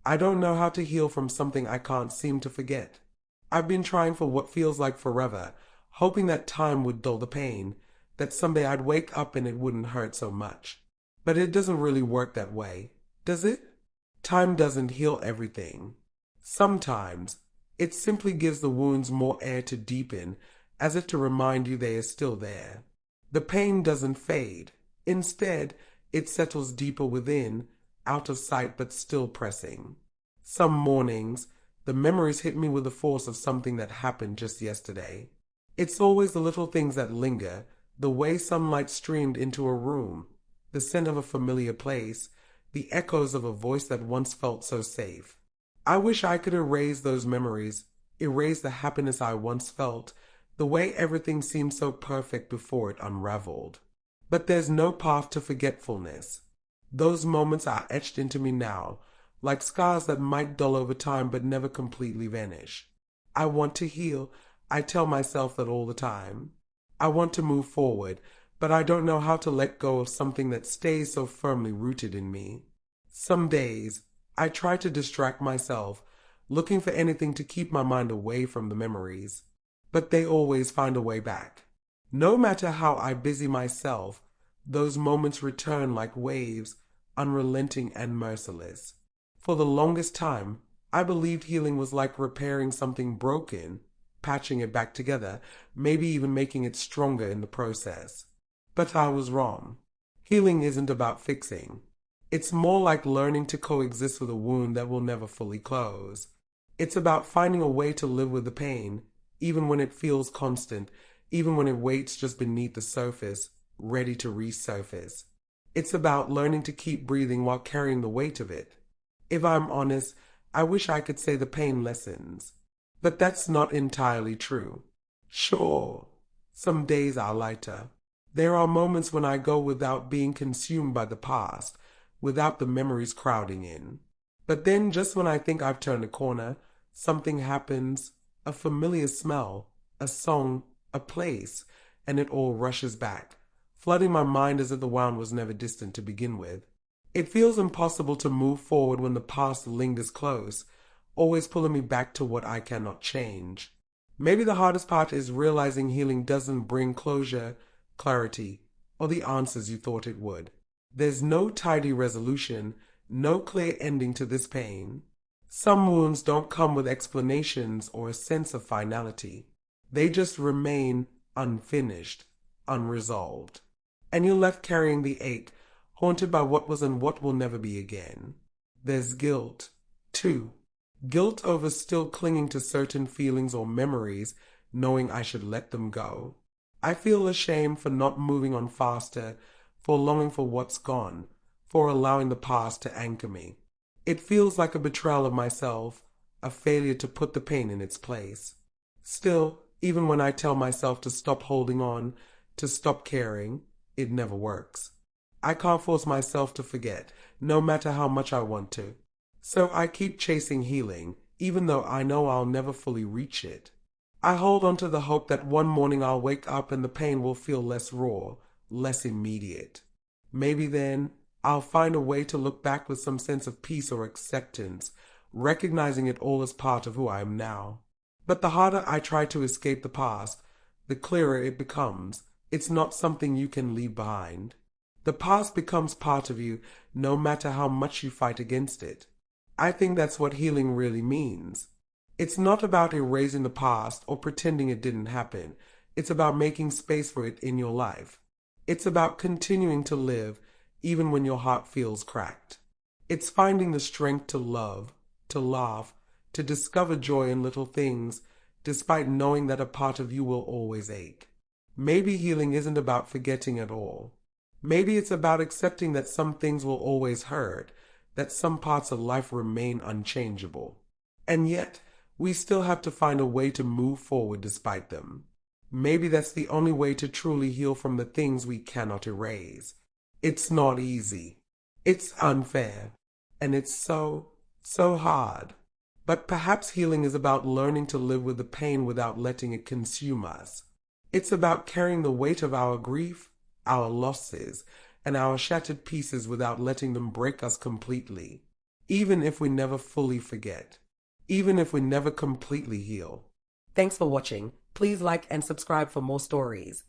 I don't know how to heal from something I can't seem to forget. I've been trying for what feels like forever, hoping that time would dull the pain, that someday I'd wake up and it wouldn't hurt so much. But it doesn't really work that way, does it? Time doesn't heal everything. Sometimes, it simply gives the wounds more air to deepen, as if to remind you they are still there. The pain doesn't fade. Instead, it settles deeper within, out of sight but still pressing. Some mornings, the memories hit me with the force of something that happened just yesterday. It's always the little things that linger, the way sunlight streamed into a room, the scent of a familiar place, the echoes of a voice that once felt so safe. I wish I could erase those memories, erase the happiness I once felt, the way everything seemed so perfect before it unraveled. But there's no path to forgetfulness. Those moments are etched into me now, like scars that might dull over time but never completely vanish. I want to heal. I tell myself that all the time. I want to move forward, but I don't know how to let go of something that stays so firmly rooted in me. Some days, I try to distract myself, looking for anything to keep my mind away from the memories, but they always find a way back. No matter how I busy myself, those moments return like waves, unrelenting and merciless. For the longest time, I believed healing was like repairing something broken, patching it back together, maybe even making it stronger in the process. But I was wrong. Healing isn't about fixing. It's more like learning to coexist with a wound that will never fully close. It's about finding a way to live with the pain, even when it feels constant, even when it waits just beneath the surface, ready to resurface. It's about learning to keep breathing while carrying the weight of it. If I'm honest, I wish I could say the pain lessens. But that's not entirely true. Sure, some days are lighter. There are moments when I go without being consumed by the past, without the memories crowding in. But then just when I think I've turned a corner, something happens, a familiar smell, a song, a place, and it all rushes back, flooding my mind as if the wound was never distant to begin with. It feels impossible to move forward when the past lingers close, always pulling me back to what I cannot change. Maybe the hardest part is realizing healing doesn't bring closure, clarity, or the answers you thought it would. There's no tidy resolution, no clear ending to this pain. Some wounds don't come with explanations or a sense of finality. They just remain unfinished, unresolved. And you're left carrying the ache, haunted by what was and what will never be again. There's guilt, too. Guilt over still clinging to certain feelings or memories, knowing I should let them go. I feel ashamed for not moving on faster, for longing for what's gone, for allowing the past to anchor me. It feels like a betrayal of myself, a failure to put the pain in its place. Still, even when I tell myself to stop holding on, to stop caring, it never works. I can't force myself to forget, no matter how much I want to. So I keep chasing healing, even though I know I'll never fully reach it. I hold on to the hope that one morning I'll wake up and the pain will feel less raw, less immediate. Maybe then I'll find a way to look back with some sense of peace or acceptance, recognizing it all as part of who I am now. But the harder I try to escape the past, the clearer it becomes. It's not something you can leave behind. The past becomes part of you, no matter how much you fight against it. I think that's what healing really means. It's not about erasing the past or pretending it didn't happen. It's about making space for it in your life. It's about continuing to live even when your heart feels cracked. It's finding the strength to love, to laugh, to discover joy in little things, despite knowing that a part of you will always ache. Maybe healing isn't about forgetting at all. Maybe it's about accepting that some things will always hurt, that some parts of life remain unchangeable. And yet, we still have to find a way to move forward despite them. Maybe that's the only way to truly heal from the things we cannot erase. It's not easy. It's unfair. And it's so hard. But perhaps healing is about learning to live with the pain without letting it consume us. It's about carrying the weight of our grief, our losses, and our shattered pieces without letting them break us completely. even if we never fully forget, even if we never completely heal. Thanks for watching. Please like and subscribe for more stories.